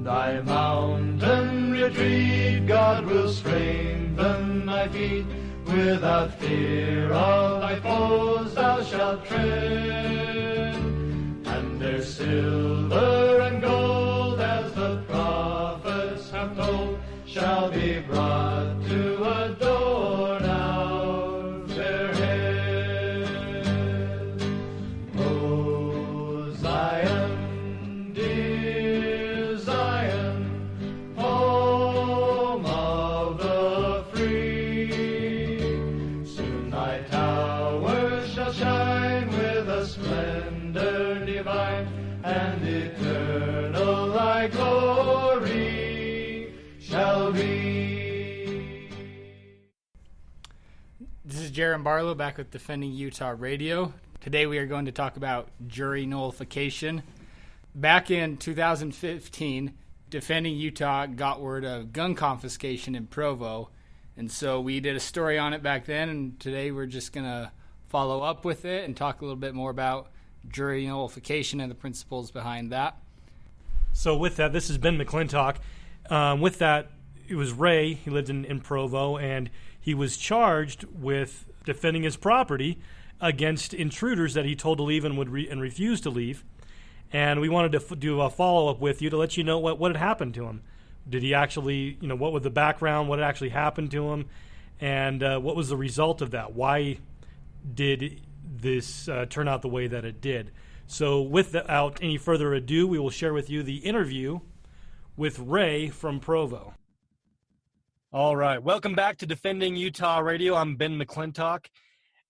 thy mountain retreat, God will strengthen thy feet. Without fear of thy foes thou shalt tread, and their silver and gold, as the prophets have told, shall be brought to adorn our fair head. O Zion, dear Zion, home of the free, soon thy towers shall shine with a splendor divine, and eternal thy glory shall be. This is Jaron Barlow back with Defending Utah Radio. Today we are going to talk about jury nullification. Back in 2015, Defending Utah got word of gun confiscation in Provo, and so we did a story on it back then, and today we're just going to follow up with it and talk a little bit more about jury nullification and the principles behind that. So with that, this is Ben McClintock. With that, it was Ray. He lived in Provo, and he was charged with defending his property against intruders that he told to leave and refused to leave. And we wanted to do a follow-up with you to let you know what had happened to him. Did he actually, what was the background, what had actually happened to him, and what was the result of that? Why did this turn out the way that it did? So without any further ado, we will share with you the interview with Ray from Provo. All right. Welcome back to Defending Utah Radio. I'm Ben McClintock,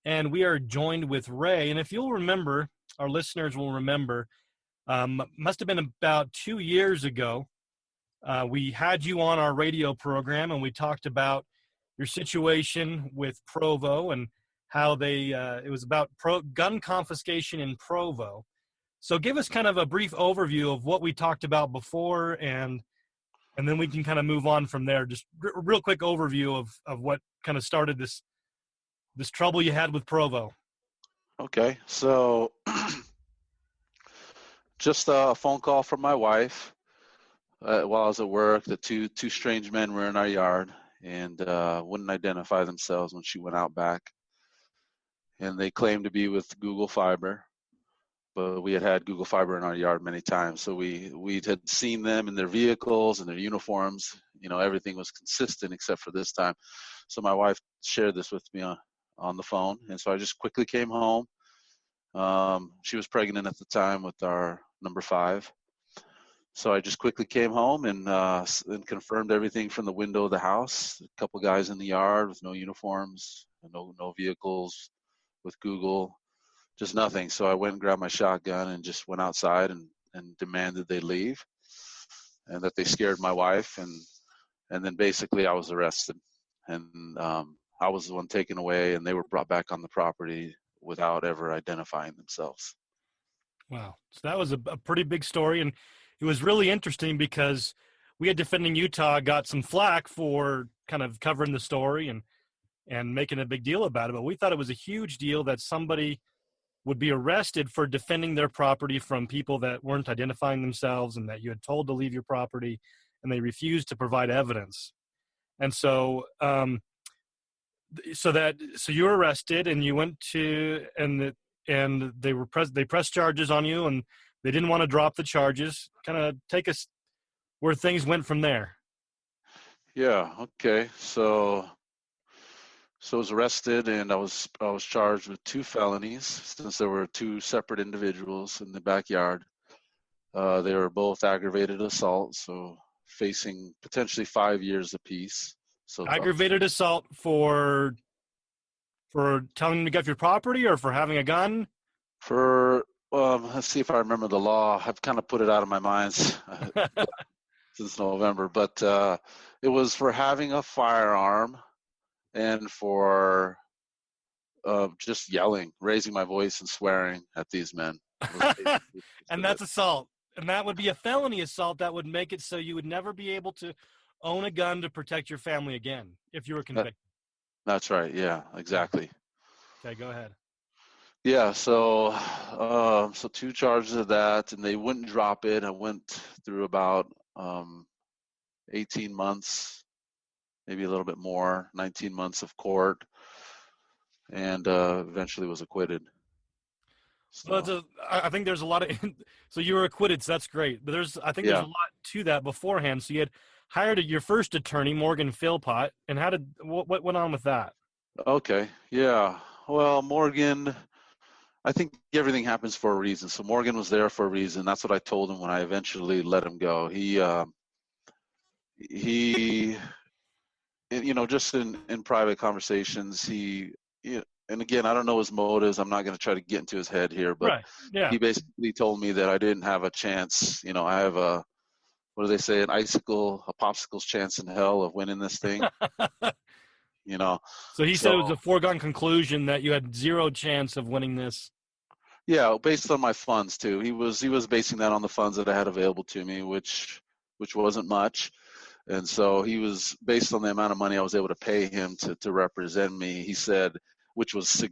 and we are joined with Ray. And if you'll remember, our listeners will remember, must have been about 2 years ago, we had you on our radio program, and we talked about your situation with Provo and how it was about gun confiscation in Provo. So give us kind of a brief overview of what we talked about before, and then we can kind of move on from there. Just a real quick overview of what kind of started this trouble you had with Provo. Okay, so just a phone call from my wife while I was at work. The two strange men were in our yard and wouldn't identify themselves when she went out back. And they claimed to be with Google Fiber, but we had Google Fiber in our yard many times. So we had seen them in their vehicles and their uniforms. Everything was consistent except for this time. So my wife shared this with me on the phone. And so I just quickly came home. She was pregnant at the time with our number 5. So I just quickly came home and confirmed everything from the window of the house. A couple guys in the yard with no uniforms, no vehicles, with Google, just nothing. So I went and grabbed my shotgun and just went outside and demanded they leave, and that they scared my wife, and then basically I was arrested, and I was the one taken away, and they were brought back on the property without ever identifying themselves. Wow. So that was a pretty big story, and it was really interesting because we had Defending Utah got some flack for kind of covering the story and making a big deal about it, but we thought it was a huge deal that somebody would be arrested for defending their property from people that weren't identifying themselves and that you had told to leave your property, and they refused to provide evidence. And so so you were arrested, and you went to and they pressed charges on you, and they didn't want to drop the charges. Kind of take us where things went from there. Yeah. Okay. So I was arrested, and I was charged with 2 felonies, since there were 2 separate individuals in the backyard. They were both aggravated assault, so facing potentially 5 years apiece. So aggravated assault for telling them to get off your property, or for having a gun? Let's see if I remember the law. I've kind of put it out of my mind since November, but it was for having a firearm and for just yelling, raising my voice and swearing at these men. And that's assault. And that would be a felony assault. That would make it so you would never be able to own a gun to protect your family again if you were convicted. That's right. Yeah, exactly. Okay, go ahead. Yeah, so 2 charges of that, and they wouldn't drop it. I went through about 18 months, maybe a little bit more, 19 months of court, and eventually was acquitted. So So, I think there's a lot of so you were acquitted, so that's great. But I think there's a yeah. lot to that beforehand. So you had hired your first attorney, Morgan Philpott, and what went on with that? Okay. Yeah. Well, Morgan, I think everything happens for a reason. So Morgan was there for a reason. That's what I told him when I eventually let him go. He, just in private conversations, and again, I don't know his motives. I'm not going to try to get into his head here, but Right. Yeah. he basically told me that I didn't have a chance. I have what do they say, a popsicle's chance in hell of winning this thing. you know, So he said it was so a foregone conclusion that you had zero chance of winning this. yeah, based on my funds too. He was basing that on the funds that I had available to me, which wasn't much. And so he was based on the amount of money I was able to pay him to represent me. He said, which was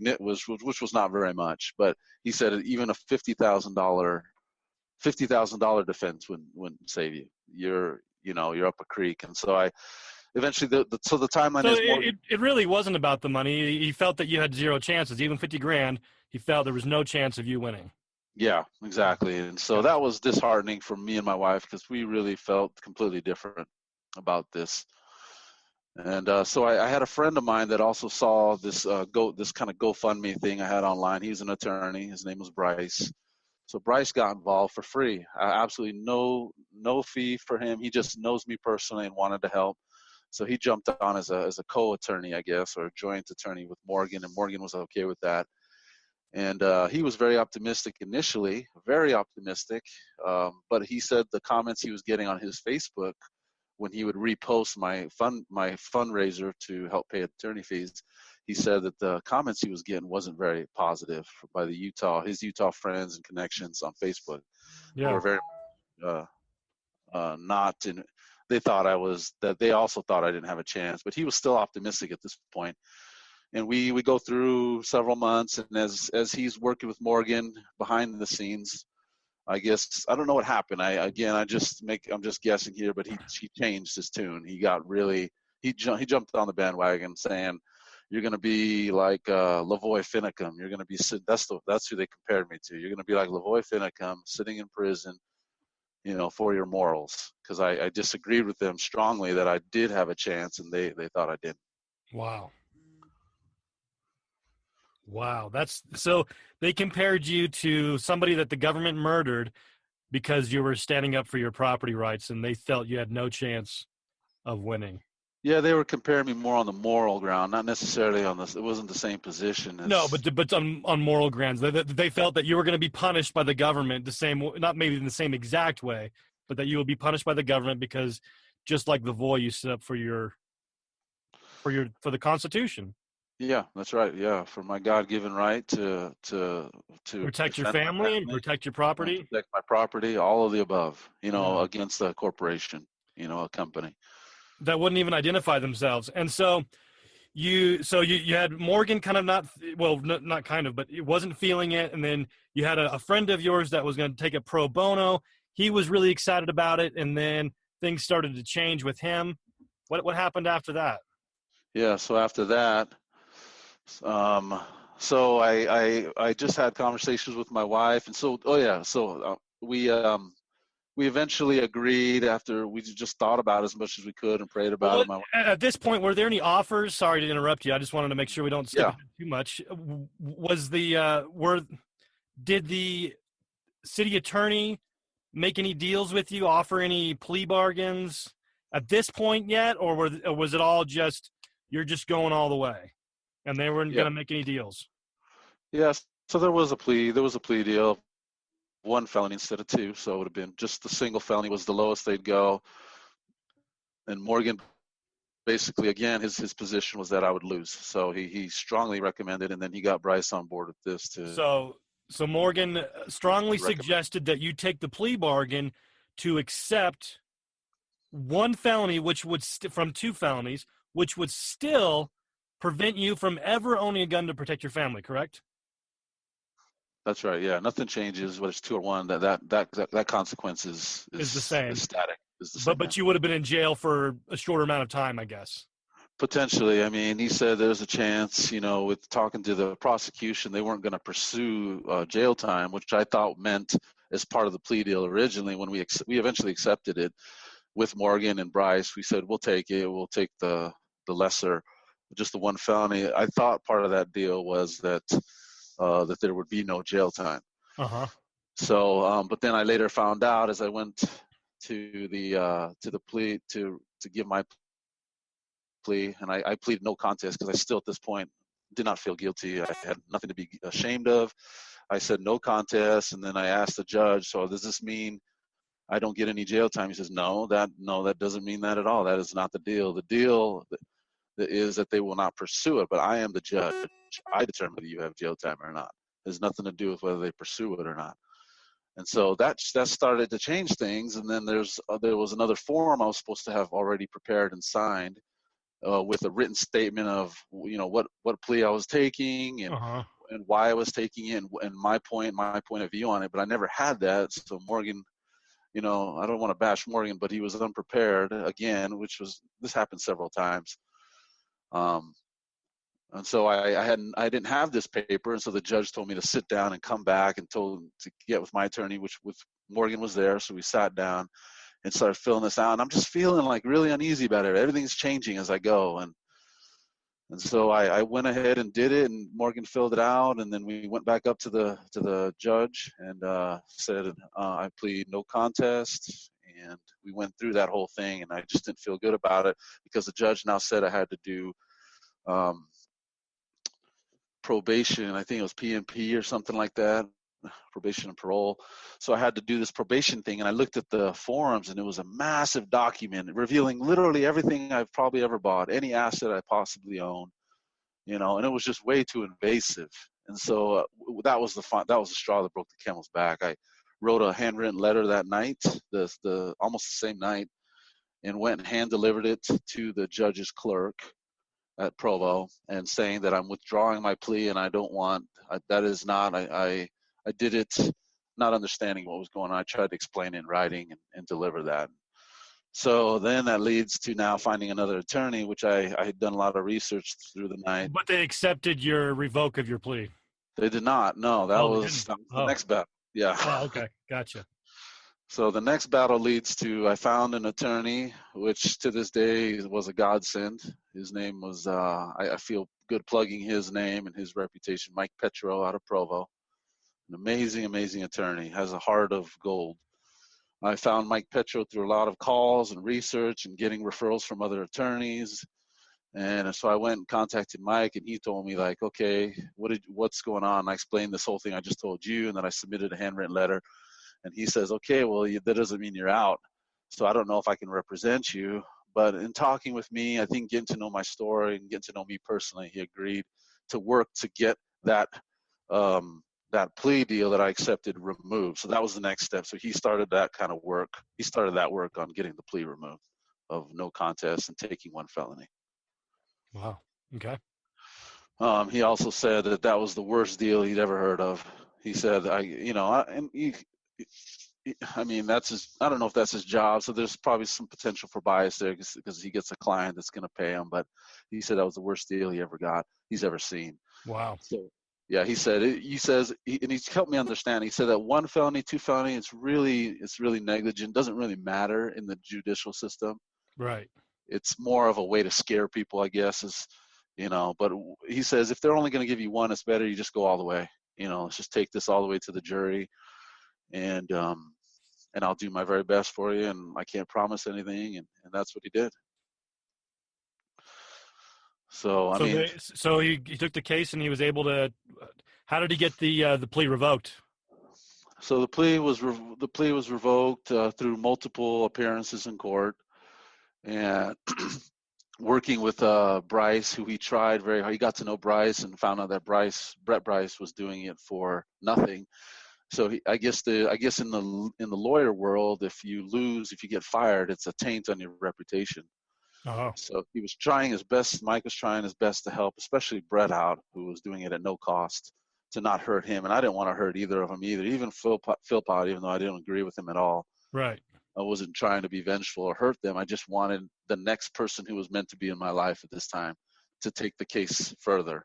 not very much, but he said even a $50,000 defense wouldn't save you. You're up a creek. And so I eventually the timeline So is more. it really wasn't about the money. He felt that you had zero chances, even 50 grand. He felt there was no chance of you winning. Yeah, exactly. And so that was disheartening for me and my wife because we really felt completely different about this. And so I had a friend of mine that also saw this this kind of GoFundMe thing I had online. He's an attorney. His name was Bryce. So Bryce got involved for free. Absolutely no fee for him. He just knows me personally and wanted to help. So he jumped on as a co-attorney, I guess, or a joint attorney with Morgan, and Morgan was okay with that. And he was very optimistic initially, very optimistic. But he said the comments he was getting on his Facebook when he would repost my fundraiser to help pay attorney fees, he said that the comments he was getting wasn't very positive by his Utah friends and connections on Facebook. Yeah. They were very not in. They also thought I didn't have a chance, but he was still optimistic at this point. And we go through several months, and as he's working with Morgan behind the scenes, I guess I don't know what happened. I'm just guessing here, but he changed his tune. He jumped on the bandwagon saying, "You're going to be like Lavoy Finicum. You're going to be that's who they compared me to. You're going to be like Lavoy Finicum, sitting in prison, for your morals." Because I disagreed with them strongly that I did have a chance, and they thought I didn't. Wow. That's so they compared you to somebody that the government murdered because you were standing up for your property rights, and they felt you had no chance of winning. Yeah, they were comparing me more on the moral ground, not necessarily on this. It wasn't the same position. No, but on moral grounds, they felt that you were going to be punished by the government not maybe in the same exact way, but that you would be punished by the government because just like Lavoy, you stood up for the Constitution. Yeah, that's right. Yeah, for my God-given right to protect your family and protect your property, protect my property, all of the above. Against a corporation, a company that wouldn't even identify themselves. And so you had Morgan kind of not kind of, but it wasn't feeling it. And then you had a friend of yours that was going to take it pro bono. He was really excited about it, and then things started to change with him. What happened after that? Yeah, so after that. So I just had conversations with my wife, and we eventually agreed after we just thought about it as much as we could and prayed about it. At this point, were there any offers? Sorry to interrupt you. I just wanted to make sure we don't skip too much. Did the city attorney make any deals with you? Offer any plea bargains at this point yet, or was it all just you're just going all the way? And they weren't going to make any deals. Yes. So there was a plea deal, 1 felony instead of 2. So it would have been just the single felony was the lowest they'd go. And Morgan, basically, again, his position was that I would lose. So he strongly recommended, and then he got Bryce on board with this too. So Morgan strongly suggested that you take the plea bargain to accept 1 felony, which would from 2 felonies, which would still prevent you from ever owning a gun to protect your family, correct? That's right. Yeah, nothing changes whether it's 2 or 1. That consequence is the same. Is static. is the same But answer. you would have been in jail for a shorter amount of time, I guess. Potentially. I mean, he said there's a chance, with talking to the prosecution, they weren't going to pursue jail time, which I thought meant as part of the plea deal originally. When we eventually accepted it with Morgan and Bryce, we said we'll take it. We'll take the lesser, just the one felony. I thought part of that deal was that there would be no jail time. Uh-huh. So, but then I later found out as I went to the plea to give my plea, and I pleaded no contest because I still at this point did not feel guilty. I had nothing to be ashamed of. I said no contest, and then I asked the judge, so does this mean I don't get any jail time? He says, no, that doesn't mean that at all. That is not the deal. The deal is that they will not pursue it, but I am the judge. I determine whether you have jail time or not. It has nothing to do with whether they pursue it or not. And so that started to change things. And then there was another form I was supposed to have already prepared and signed with a written statement of what plea I was taking and Uh-huh. and why I was taking it and my point of view on it. But I never had that. So Morgan, I don't want to bash Morgan, but he was unprepared again, this happened several times. And so I didn't have this paper, and so the judge told me to sit down and come back, and told him to get with my attorney, which with Morgan was there. So we sat down and started filling this out, and I'm just feeling like really uneasy about it. Everything's changing as I go, and so I went ahead and did it, and Morgan filled it out, and then we went back up to the judge and said I plead no contest, and we went through that whole thing, and I just didn't feel good about it because the judge now said I had to do probation. I think it was P&P or something like that, probation and parole. So I had to do this probation thing, and I looked at the forms, and it was a massive document revealing literally everything I've probably ever bought, any asset I possibly own, and it was just way too invasive. And so that was the straw that broke the camel's back. I wrote a handwritten letter that night, the almost the same night, and went and hand delivered it to the judge's clerk at Provo, and saying that I'm withdrawing my plea, and I don't want that is not I did it not understanding what was going on. I tried to explain it in writing and deliver that. So then that leads to now finding another attorney, which I had done a lot of research through the night. But they accepted your revoke of your plea. They did not. No, that was the next battle. Yeah. Oh, okay. Gotcha. So the next battle leads to I found an attorney, which to this day was a godsend. His name was, I feel good plugging his name and his reputation, Mike Petro out of Provo. An amazing, amazing attorney, has a heart of gold. I found Mike Petro through a lot of calls and research and getting referrals from other attorneys. And so I went and contacted Mike, and he told me, like, okay, what's going on? And I explained this whole thing I just told you, and then I submitted a handwritten letter. And he says, okay, well, that doesn't mean you're out. So I don't know if I can represent you. But in talking with me, I think getting to know my story and getting to know me personally, he agreed to work to get that plea deal that I accepted removed. So that was the next step. So he started that kind of work. He started that work on getting the plea removed of no contest and taking one felony. Wow. Okay. He also said that was the worst deal he'd ever heard of. He said, I mean, I don't know if that's his job. So there's probably some potential for bias there because he gets a client that's going to pay him. But he said that was the worst deal he's ever seen. Wow. So yeah, he says, and he's helped me understand. He said that one felony, two felony, it's really negligent. Doesn't really matter in the judicial system. Right. It's more of a way to scare people, I guess, but he says if they're only going to give you one, it's better you just go all the way. Let's just take this all the way to the jury, and I'll do my very best for you, and I can't promise anything, and that's what he did. So he took the case, and he was able to. How did he get the plea revoked? So the plea was revoked through multiple appearances in court, and working with Bryce, who he tried very hard. He got to know Bryce and found out that Brett Bryce was doing it for nothing. So I guess in the lawyer world, if you get fired, it's a taint on your reputation. Oh. So he was trying his best. Mike was trying his best to help, especially Brett out, who was doing it at no cost, to not hurt him. And I didn't want to hurt either of them either. Even Philpott, even though I didn't agree with him at all. Right. I wasn't trying to be vengeful or hurt them. I just wanted the next person who was meant to be in my life at this time to take the case further,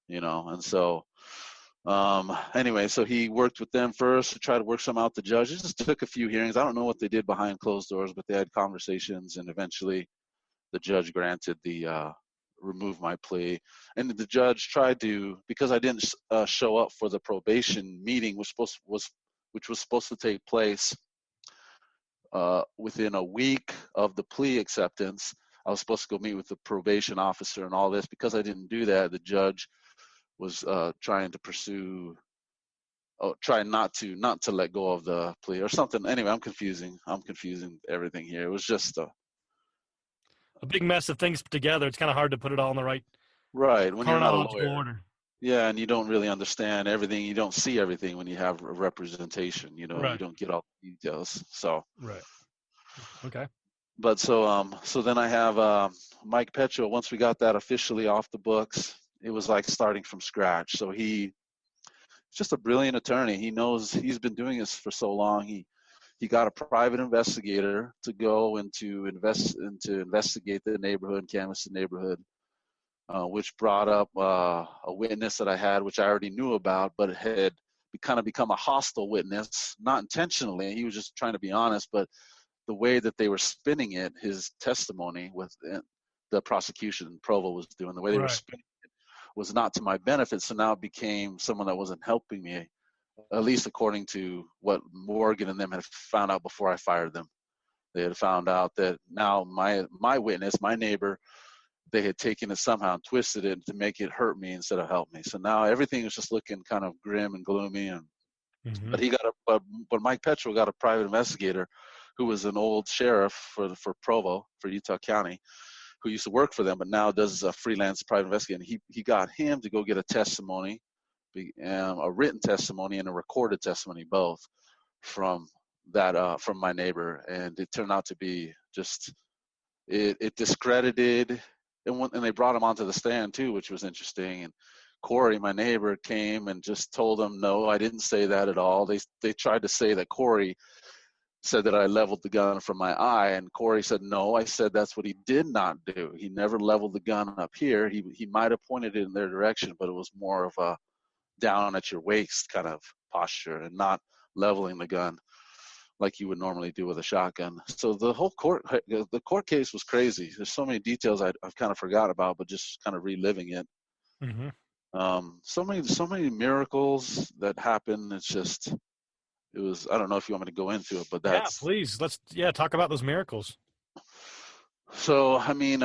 and so anyway, so he worked with them first to try to work some out the judge. It just took a few hearings. I don't know what they did behind closed doors, but they had conversations, and eventually the judge granted the remove my plea. And the judge tried to, because I didn't show up for the probation meeting, which was supposed to take place within a week of the plea acceptance. I was supposed to go meet with the probation officer and all this. Because I didn't do that, the judge was trying to pursue, trying not to let go of the plea or something. Anyway, I'm confusing everything here. It was just a big mess of things together. It's kind of hard to put it all in the right when you're not a lawyer. Order. Yeah, and you don't really understand everything. You don't see everything when you have a representation. You don't get all the details. So right. Okay. But so then I have Mike Petro. Once we got that officially off the books, it was like starting from scratch. So he's just a brilliant attorney. He knows, he's been doing this for so long. He got a private investigator to go and to investigate the neighborhood, canvass the neighborhood, which brought up a witness that I had, which I already knew about, but it had kind of become a hostile witness, not intentionally. He was just trying to be honest, but the way that they were spinning it, his testimony with the prosecution Provo was doing, the way they were spinning it was not to my benefit. So now it became someone that wasn't helping me, at least according to what Morgan and them had found out before I fired them. They had found out that now my witness, my neighbor, they had taken it somehow and twisted it to make it hurt me instead of help me. So now everything is just looking kind of grim and gloomy. And but Mike Petro got a private investigator who was an old sheriff for Provo, for Utah County, who used to work for them, but now does a freelance private investigator. He got him to go get a testimony, a written testimony and a recorded testimony, both from my neighbor, and it turned out to be just it discredited. And they brought him onto the stand too, which was interesting. And Corey, my neighbor, came and just told them, no, I didn't say that at all. They tried to say that Corey said that I leveled the gun from my eye, and Corey said, no, I said that's what he did not do. He never leveled the gun up here. He might have pointed it in their direction, but it was more of a down at your waist kind of posture and not leveling the gun like you would normally do with a shotgun. So the whole court case was crazy. There's so many details I've kind of forgot about, but just kind of reliving it. So many miracles that happened. It was, I don't know if you want me to go into it, but that's... Yeah, please. Let's talk about those miracles. So, I mean,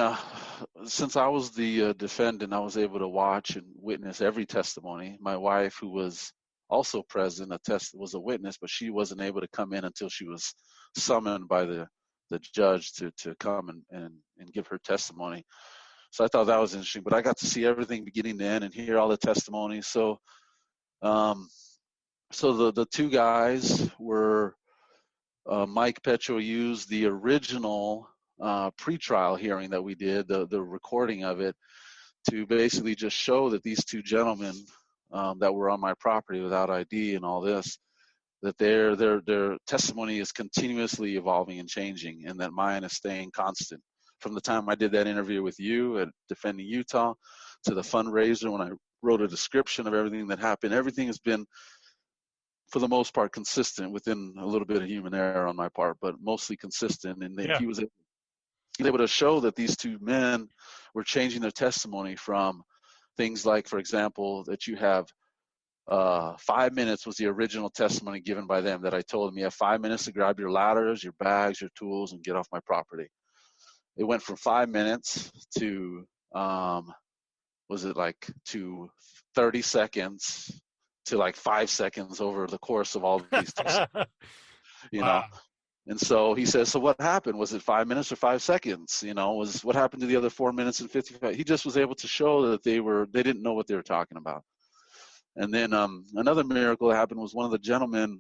since I was the defendant, I was able to watch and witness every testimony. My wife, who was also present, was a witness, but she wasn't able to come in until she was summoned by the judge to come and give her testimony. So I thought that was interesting, but I got to see everything beginning to end and hear all the testimonies. So, so the two guys were, Mike Petro used the original pretrial hearing that we did, the recording of it, to basically just show that these two gentlemen that were on my property without ID and all this, that their testimony is continuously evolving and changing, and that mine is staying constant. From the time I did that interview with you at Defending Utah to the fundraiser when I wrote a description of everything that happened, everything has been, for the most part, consistent, within a little bit of human error on my part, but mostly consistent. And he was able to show that these two men were changing their testimony from things like, for example, that you have 5 minutes was the original testimony given by them, that I told them you have 5 minutes to grab your ladders, your bags, your tools, and get off my property. It went from 5 minutes to, to 30 seconds to like 5 seconds over the course of all of these testimonies, know. And so he says, so what happened? Was it 5 minutes or 5 seconds? Was what happened to the other 4 minutes and 55? He just was able to show that they didn't know what they were talking about. And then another miracle that happened was one of the gentlemen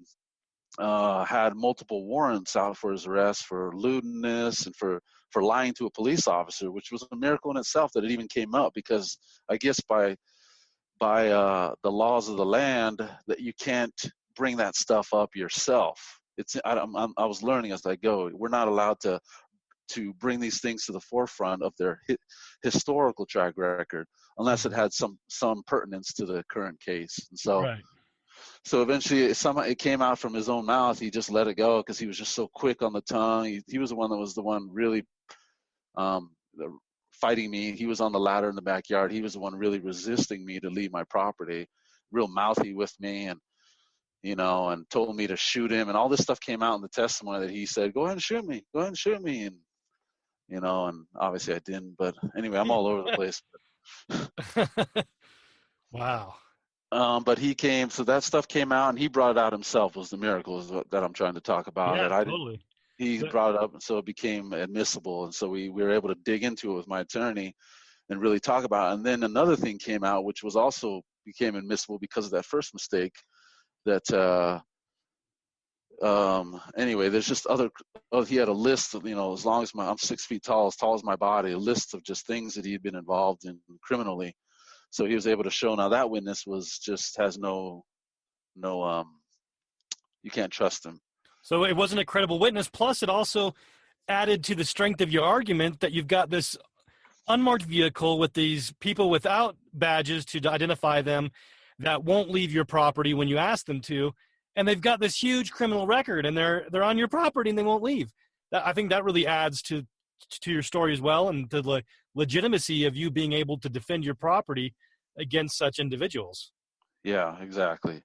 had multiple warrants out for his arrest for lewdness and for lying to a police officer, which was a miracle in itself that it even came up, because I guess by the laws of the land that you can't bring that stuff up yourself. I was learning as I go. We're not allowed to bring these things to the forefront of their historical track record unless it had some pertinence to the current case. And so eventually it came out from his own mouth. He just let it go because he was just so quick on the tongue. He was the one really fighting me. He was on the ladder in the backyard. He was the one really resisting me to leave my property, real mouthy with me, and and told me to shoot him, and all this stuff came out in the testimony that he said, go ahead and shoot me, and and obviously I didn't, but anyway, I'm all over the place. Wow. But he came, so that stuff came out, and he brought it out himself. Was the miracle that I'm trying to talk about. Yeah, that I totally. He brought it up, and so it became admissible, and so we were able to dig into it with my attorney and really talk about it. And then another thing came out, which was also became admissible because of that first mistake. That anyway, there's just he had a list of, as long as I'm 6 feet tall as my body, a list of just things that he had been involved in criminally. So he was able to show. Now that witness has no, you can't trust him. So it wasn't a credible witness. Plus, it also added to the strength of your argument that you've got this unmarked vehicle with these people without badges to identify them that won't leave your property when you ask them to, and they've got this huge criminal record, and they're on your property and they won't leave. I think that really adds to your story as well, and to the legitimacy of you being able to defend your property against such individuals. Yeah, exactly.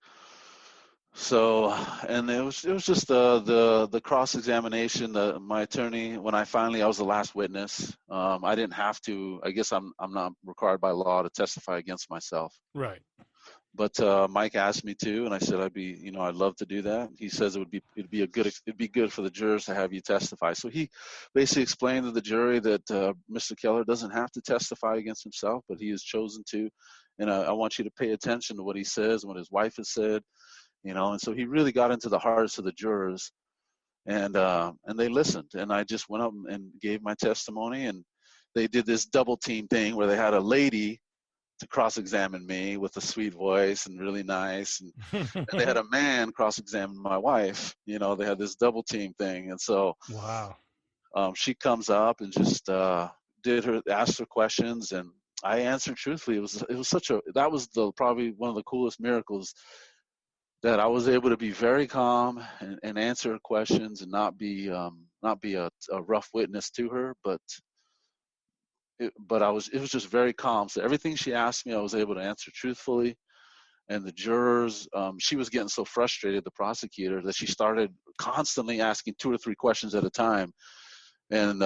So, and it was just the cross-examination. My attorney, when I was the last witness. I didn't have to. I guess I'm not required by law to testify against myself. Right. But Mike asked me to, and I said I'd love to do that. He says it'd be good for the jurors to have you testify. So he basically explained to the jury that Mr. Keller doesn't have to testify against himself, but he has chosen to. And I want you to pay attention to what he says and what his wife has said. And so he really got into the hearts of the jurors, and they listened. And I just went up and gave my testimony, and they did this double team thing where they had a lady to cross-examine me with a sweet voice and really nice, and they had a man cross-examine my wife. They had this double team thing, and so wow, she comes up and just asked her questions, and I answered truthfully. That was probably one of the coolest miracles, that I was able to be very calm and answer questions and not be a rough witness to her, but it was just very calm. So everything she asked me, I was able to answer truthfully. And the jurors, she was getting so frustrated, the prosecutor, that she started constantly asking 2 or 3 questions at a time, and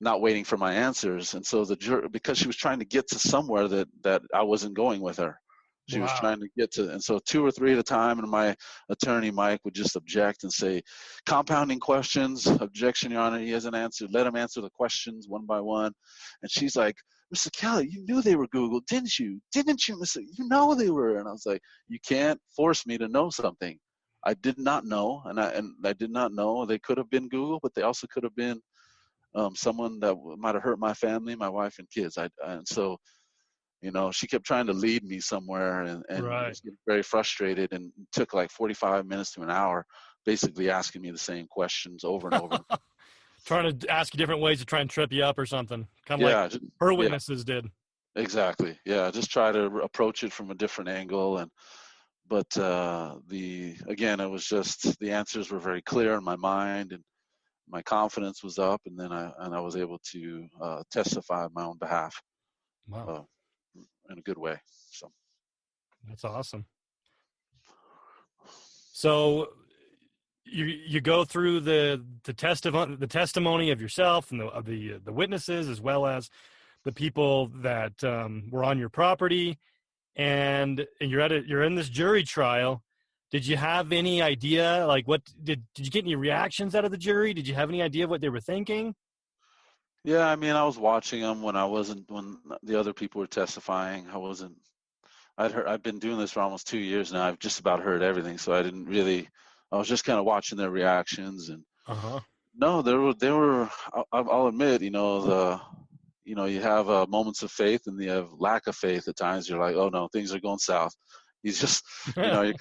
not waiting for my answers. And so the juror, because she was trying to get to somewhere that I wasn't going with her. She was trying to get to, and so 2 or 3 at a time, and my attorney, Mike, would just object and say, compounding questions, objection, Your Honor, he hasn't answered, let him answer the questions one by one. And she's like, Mr. Kelly, you knew they were Googled, didn't you? Didn't you, Mr.? You know they were. And I was like, you can't force me to know something. I did not know, and I did not know. They could have been Google, but they also could have been someone that might have hurt my family, my wife and kids. And so, she kept trying to lead me somewhere, and right. I was getting very frustrated, and it took like 45 minutes to an hour, basically asking me the same questions over and over. Trying to ask you different ways to try and trip you up or something. Kind of like her witnesses did. Exactly. Yeah, just try to approach it from a different angle, but it was just the answers were very clear in my mind, and my confidence was up, and then I was able to testify on my own behalf. Wow. In a good way. So that's awesome. So you go through the testimony of yourself and of the witnesses, as well as the people that were on your property, and you're in this jury trial. Did you have any idea, like, what did you get any reactions out of the jury? Did you have any idea of what they were thinking? Yeah, I mean, I was watching them when the other people were testifying. I've been doing this for almost 2 years now. I've just about heard everything, so I was just kind of watching their reactions, and no, they were. I'll admit, you have moments of faith and you have lack of faith at times. You're like, oh no, things are going south. You just, you're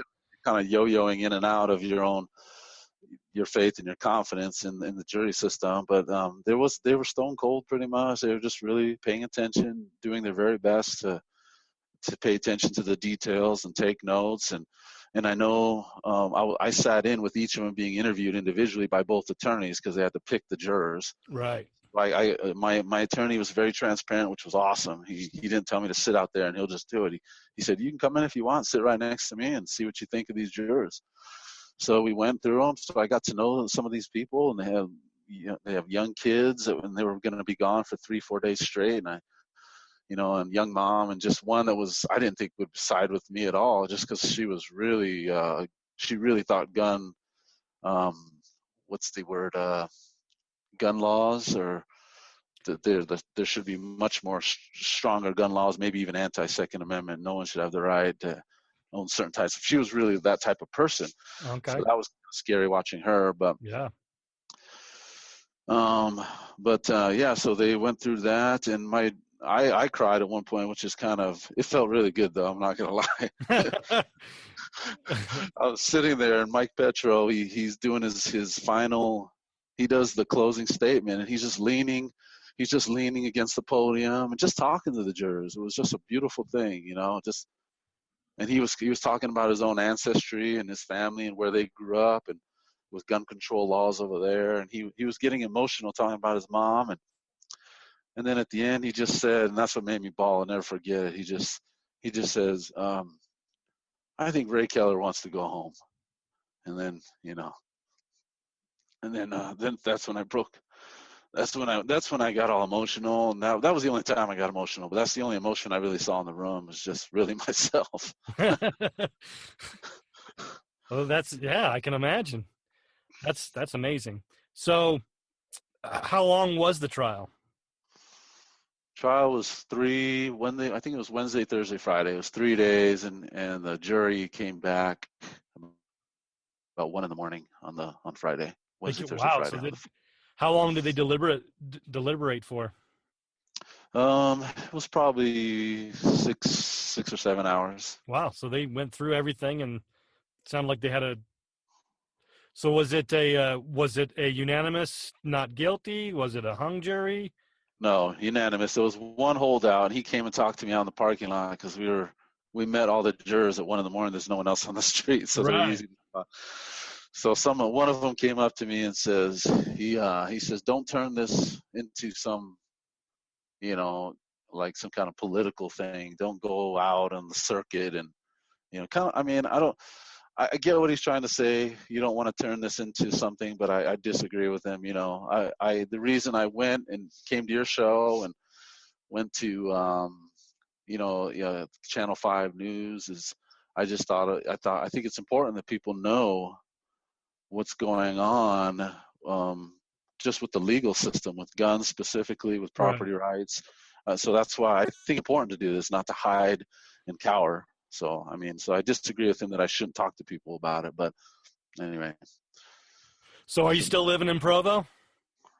kind of yo-yoing in and out of your own your faith and your confidence in the jury system. But they were stone cold pretty much. They were just really paying attention, doing their very best to pay attention to the details and take notes. And I know I sat in with each of them being interviewed individually by both attorneys because they had to pick the jurors. Right. My attorney was very transparent, which was awesome. He didn't tell me to sit out there and he'll just do it. He said, you can come in if you want, sit right next to me and see what you think of these jurors. So we went through them. So I got to know some of these people, and they have young kids, and they were going to be gone for 3-4 days straight. And and young mom, and just one that I didn't think would side with me at all, just because she was really, she really thought gun laws, or that there should be much more stronger gun laws, maybe even anti-Second Amendment. No one should have the right to own certain types of. She was really that type of person. Okay. So that was scary watching her, but yeah. So they went through that, and I cried at one point, which is it felt really good though. I'm not going to lie. I was sitting there, and Mike Petro, he's doing his final, he does the closing statement, and he's just leaning against the podium and just talking to the jurors. It was just a beautiful thing, and he was talking about his own ancestry and his family and where they grew up and with gun control laws over there. And he was getting emotional talking about his mom. And then at the end, he just said, and that's what made me bawl, I'll never forget it. He just says, I think Ray Keller wants to go home. And then, then that's when I broke. That's when I got all emotional. And that was the only time I got emotional, but that's the only emotion I really saw in the room, was just really myself. Well, I can imagine. That's amazing. So how long was the trial? Trial was I think it was Wednesday, Thursday, Friday. It was 3 days, and the jury came back about 1 a.m. on Friday. Wednesday, Thursday, Friday. So how long did they deliberate for? It was probably 6 or 7 hours. Wow. So they went through everything, and it sounded like they had so was it a unanimous not guilty? Was it a hung jury? No, unanimous. There was one holdout, and he came and talked to me out in the parking lot because we met all the jurors at 1 a.m. There's no one else on the street, so right. they're easy. So one of them came up to me and says, he says, don't turn this into some, like some kind of political thing. Don't go out on the circuit and, I get what he's trying to say. You don't want to turn this into something, but I disagree with him. The reason I went and came to your show and went to, Channel 5 News is I think it's important that people know what's going on, just with the legal system, with guns specifically, with property rights. So that's why I think it's important to do this, not to hide and cower. So, I disagree with him that I shouldn't talk to people about it. But anyway. So are you still living in Provo?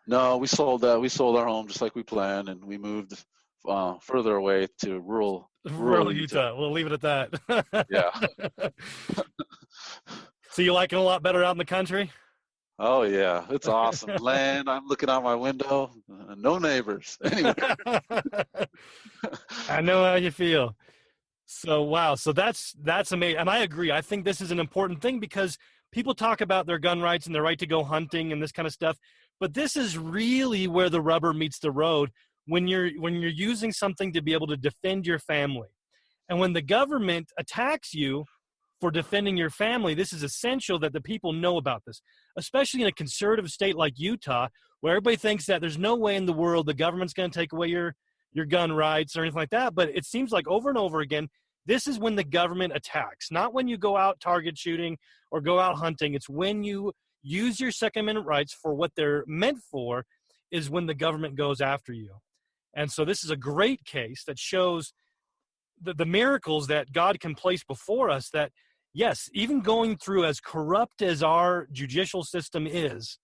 No, we sold our home just like we planned, and we moved further away to rural Utah. We'll leave it at that. Yeah. So you like it a lot better out in the country? Oh, yeah. It's awesome. Land, I'm looking out my window, no neighbors. Anyway. I know how you feel. So, wow. So that's amazing. And I agree. I think this is an important thing because people talk about their gun rights and their right to go hunting and this kind of stuff. But this is really where the rubber meets the road when you're using something to be able to defend your family. And when the government attacks you for defending your family, this is essential that the people know about this, especially in a conservative state like Utah, where everybody thinks that there's no way in the world the government's going to take away your gun rights or anything like that. But it seems like over and over again, this is when the government attacks, not when you go out target shooting or go out hunting. It's when you use your Second Amendment rights for what they're meant for is when the government goes after you. And so this is a great case that shows the miracles that God can place before us, that, yes, even going through as corrupt as our judicial system is,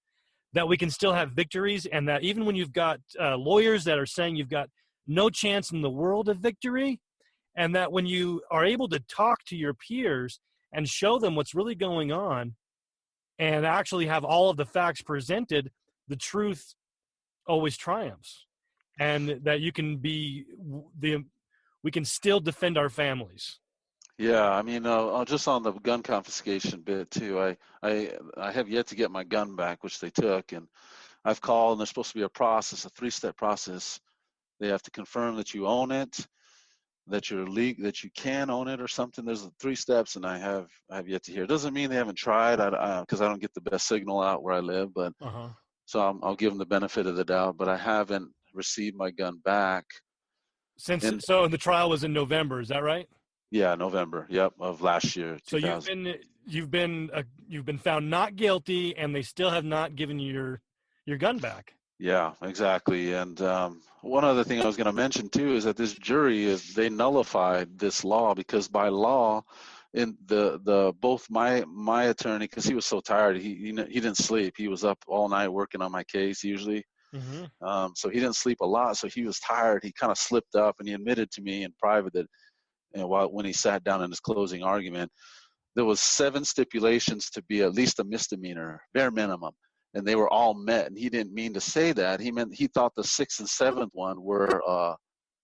that we can still have victories, and that even when you've got lawyers that are saying you've got no chance in the world of victory, and that when you are able to talk to your peers and show them what's really going on, and actually have all of the facts presented, the truth always triumphs, and that we can still defend our families. Yeah, I mean, just on the gun confiscation bit too. I have yet to get my gun back, which they took, and I've called, and there's supposed to be a process, a 3-step process. They have to confirm that you own it, that that you can own it or something. There's 3 steps, and I have yet to hear. It doesn't mean they haven't tried, because I don't get the best signal out where I live, but so I'll give them the benefit of the doubt. But I haven't received my gun back. So the trial was in November, is that right? Yeah, November. Yep, of last year. So you've been found not guilty, and they still have not given you your gun back. Yeah, exactly. And one other thing I was going to mention too is that this jury they nullified this law, because by law, in both my attorney, because he was so tired, he didn't sleep. He was up all night working on my case usually. So he didn't sleep a lot. So he was tired. He kind of slipped up, and he admitted to me in private that, when he sat down in his closing argument, there was 7 stipulations to be at least a misdemeanor, bare minimum, and they were all met. And he didn't mean to say that. He thought the 6th and 7th one were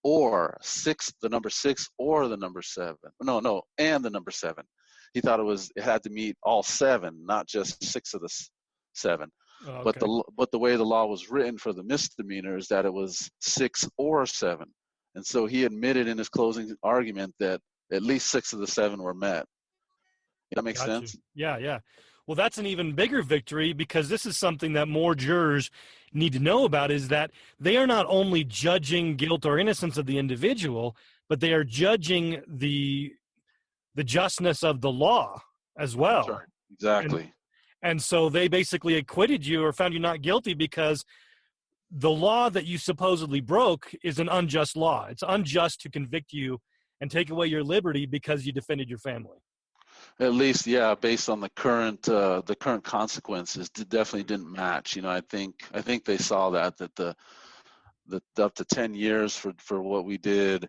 or 6, the number 6 or the number 7. No, and the number 7. He thought it had to meet all 7, not just 6 of the 7. Oh, okay. But the way the law was written for the misdemeanor is that it was 6 or 7. And so he admitted in his closing argument that at least 6 of the 7 were met. That makes sense? Yeah. Well, that's an even bigger victory, because this is something that more jurors need to know about, is that they are not only judging guilt or innocence of the individual, but they are judging the justness of the law as well. That's right. Exactly. And so they basically acquitted you or found you not guilty because the law that you supposedly broke is an unjust law. It's unjust to convict you and take away your liberty because you defended your family. At least, yeah, based on the current consequences, it definitely didn't match. I think they saw that the up to 10 years for what we did.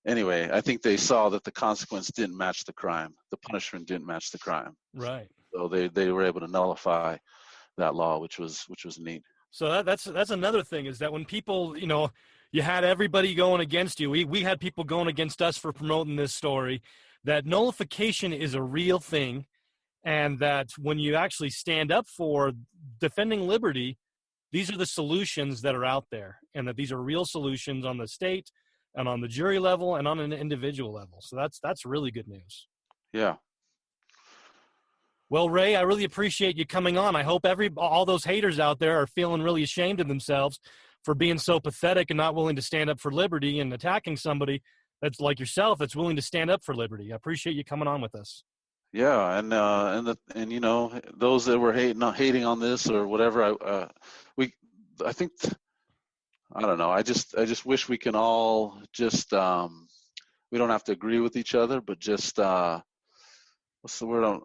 Anyway, I think they saw that the consequence didn't match the crime. The punishment didn't match the crime. Right. So they were able to nullify that law, which was neat. So that's another thing, is that when people, you had everybody going against you. We had people going against us for promoting this story, that nullification is a real thing, and that when you actually stand up for defending liberty, these are the solutions that are out there, and that these are real solutions on the state and on the jury level and on an individual level. So that's really good news. Yeah. Well, Ray, I really appreciate you coming on. I hope all those haters out there are feeling really ashamed of themselves for being so pathetic and not willing to stand up for liberty, and attacking somebody that's like yourself that's willing to stand up for liberty. I appreciate you coming on with us. Yeah, and those that were hating on this or whatever, I think, I don't know. I just wish we can all just we don't have to agree with each other, but just what's the word?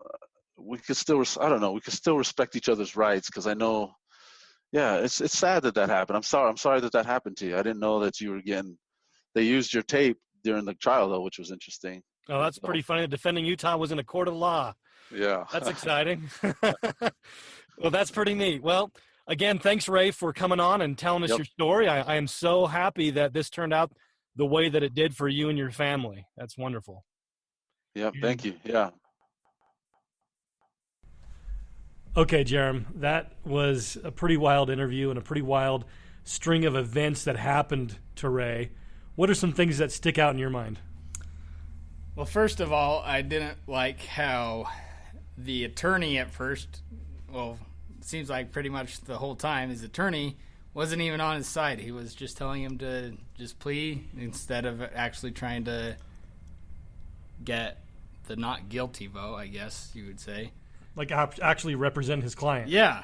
We could still, I don't know, we could still respect each other's rights, because I know, yeah, it's sad that happened. I'm sorry that happened to you. I didn't know that they used your tape during the trial, though, which was interesting. Oh, that's pretty funny. Defending Utah was in a court of law. Yeah. That's exciting. Well, that's pretty neat. Well, again, thanks, Ray, for coming on and telling us your story. I am so happy that this turned out the way that it did for you and your family. That's wonderful. Yeah, thank you. Yeah. Okay, Jerem, that was a pretty wild interview and a pretty wild string of events that happened to Ray. What are some things that stick out in your mind? Well, first of all, I didn't like how the attorney at first, it seems like pretty much the whole time, his attorney wasn't even on his side. He was just telling him to just plea instead of actually trying to get the not guilty vote, I guess you would say. Like actually represent his client. Yeah,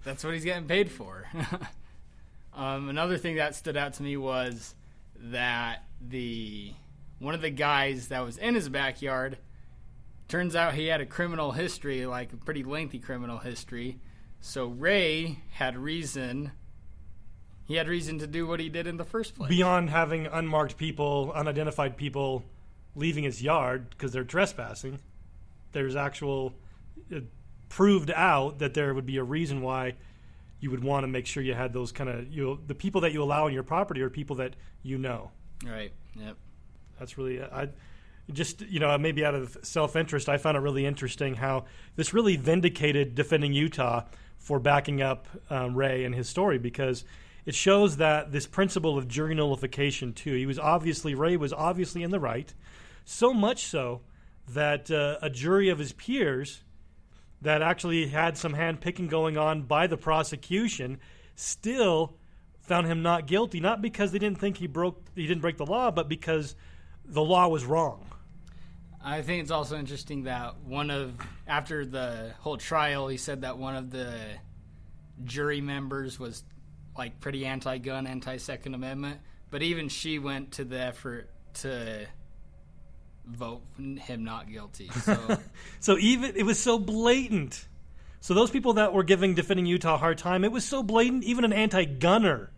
that's what he's getting paid for. Another thing that stood out to me was that one of the guys that was in his backyard, turns out he had a criminal history, like a pretty lengthy criminal history. So Ray had reason to do what he did in the first place. Beyond having unmarked people, unidentified people leaving his yard because they're trespassing, there's actual proved out that there would be a reason why you would want to make sure you had those kind of, the people that you allow on your property are people that you know. Right. Yep. That's really, maybe out of self-interest, I found it really interesting how this really vindicated defending Utah for backing up Ray and his story, because it shows that this principle of jury nullification too. Ray was obviously in the right, so much so that a jury of his peers that actually had some hand-picking going on by the prosecution still found him not guilty, not because they didn't think he didn't break the law, but because the law was wrong. I think it's also interesting that after the whole trial, he said that one of the jury members was like pretty anti-gun, anti-Second Amendment, but even she went to the effort to vote him not guilty. So, so even it was so blatant. So those people that were giving defending Utah a hard time, it was so blatant. Even an anti-gunner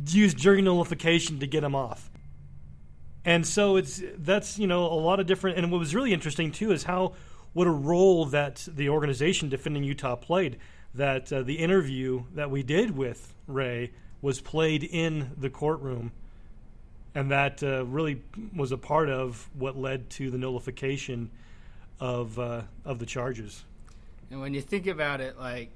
used jury nullification to get him off. And so that's a lot of different. And what was really interesting too is what a role that the organization defending Utah played. That the interview that we did with Ray was played in the courtroom. And that really was a part of what led to the nullification of the charges. And when you think about it, like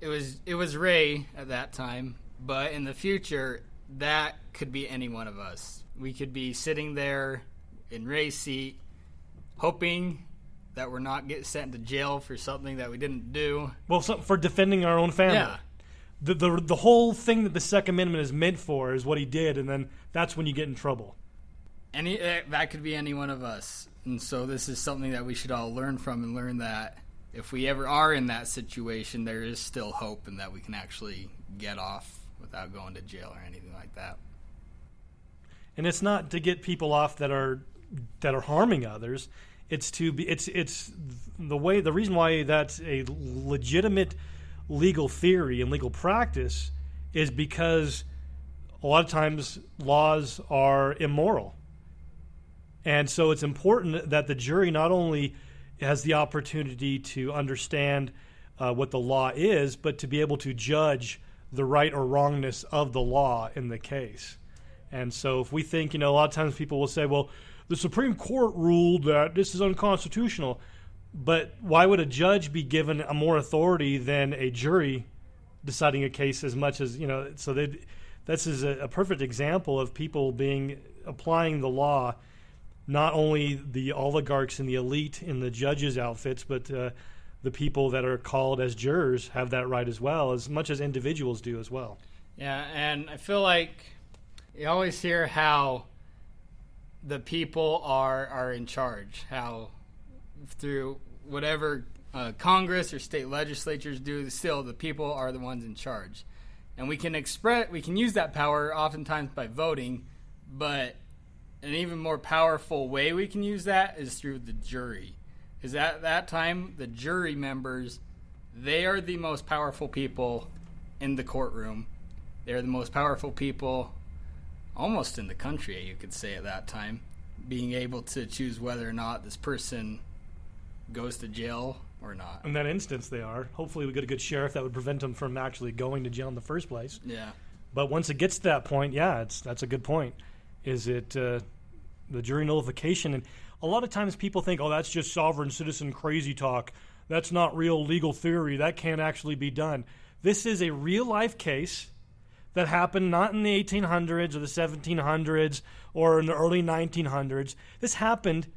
it was Ray at that time, but in the future, that could be any one of us. We could be sitting there in Ray's seat, hoping that we're not get sent to jail for something that we didn't do. Well, for defending our own family. Yeah. The whole thing that the Second Amendment is meant for is what he did, and then that's when you get in trouble. That could be any one of us. And so this is something that we should all learn from, and learn that if we ever are in that situation, there is still hope and that we can actually get off without going to jail or anything like that. And it's not to get people off that are harming others. It's the reason why that's a legitimate legal theory and legal practice is because a lot of times laws are immoral. And so it's important that the jury not only has the opportunity to understand what the law is, but to be able to judge the right or wrongness of the law in the case. And so if we think, a lot of times people will say, well, the Supreme Court ruled that this is unconstitutional. But why would a judge be given a more authority than a jury deciding a case as much as, so this is a perfect example of people applying the law, not only the oligarchs and the elite in the judges' outfits, but the people that are called as jurors have that right as well, as much as individuals do as well. Yeah, and I feel like you always hear how the people are in charge, how through whatever Congress or state legislatures do, still the people are the ones in charge. And we can use that power oftentimes by voting, but an even more powerful way we can use that is through the jury. Because at that time, the jury members, they are the most powerful people in the courtroom. They're the most powerful people almost in the country, you could say at that time, being able to choose whether or not this person goes to jail or not. In that instance, they are. Hopefully we get a good sheriff that would prevent them from actually going to jail in the first place. Yeah. But once it gets to that point, that's a good point. Is it the jury nullification? And a lot of times people think, oh, that's just sovereign citizen crazy talk. That's not real legal theory. That can't actually be done. This is a real-life case that happened not in the 1800s or the 1700s or in the early 1900s. This happened,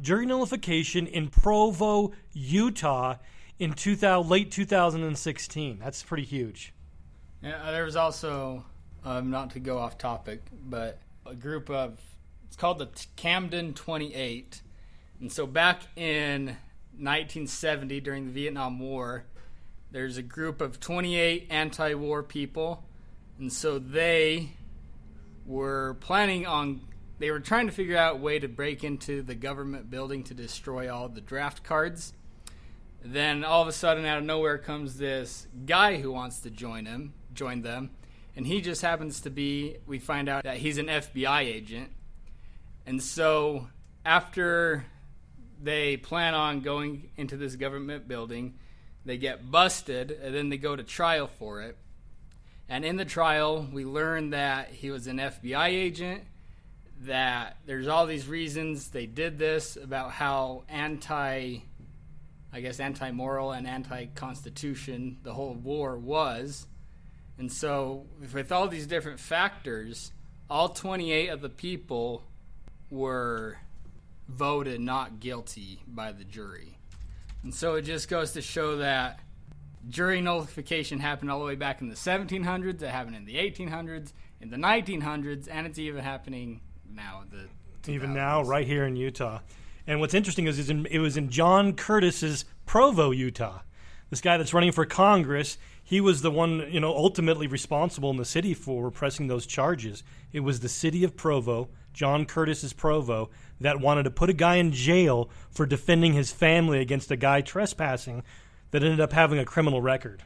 jury nullification, in Provo, Utah in late 2016. That's pretty huge. Yeah, there was also, not to go off topic, but a group of, it's called the Camden 28. And so back in 1970, during the Vietnam War, there's a group of 28 anti-war people. And so they were trying to figure out a way to break into the government building to destroy all the draft cards. Then all of a sudden, out of nowhere, comes this guy who wants to join them. And he just happens to be, we find out that he's an FBI agent. And so after they plan on going into this government building. They get busted, and then they go to trial for it. And in the trial, we learn that he was an FBI agent, that there's all these reasons they did this, about how anti-moral and anti-constitution the whole war was. And so with all these different factors, all 28 of the people were voted not guilty by the jury. And so it just goes to show that jury nullification happened all the way back in the 1700s, it happened in the 1800s, in the 1900s, and it's even happening now. Even now, right here in Utah. And what's interesting is it was in John Curtis's Provo, Utah. This guy that's running for Congress, he was the one, ultimately responsible in the city for pressing those charges. It was the city of Provo, John Curtis's Provo, that wanted to put a guy in jail for defending his family against a guy trespassing that ended up having a criminal record.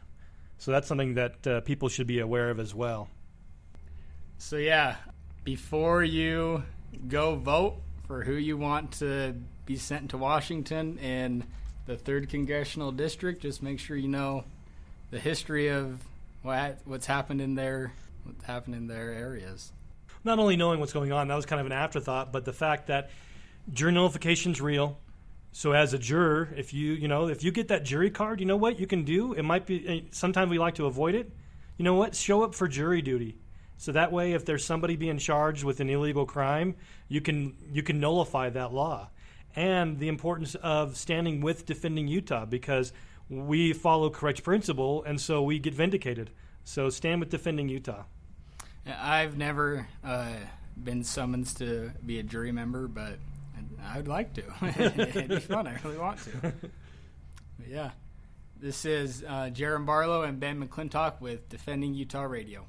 So that's something that people should be aware of as well. So yeah, before you go vote for who you want to be sent to Washington in the 3rd Congressional District, just make sure you know the history of what's happened in their areas. Not only knowing what's going on, that was kind of an afterthought, but the fact that jury nullification's real. So as a juror, if you get that jury card, you know what you can do? It might be, sometimes we like to avoid it. You know what? Show up for jury duty. So that way, if there's somebody being charged with an illegal crime, you can nullify that law. And the importance of standing with Defending Utah, because we follow correct principle, and so we get vindicated. So stand with Defending Utah. I've never been summoned to be a jury member, but I would like to. It'd be fun. I really want to. But yeah. This is Jaron Barlow and Ben McClintock with Defending Utah Radio.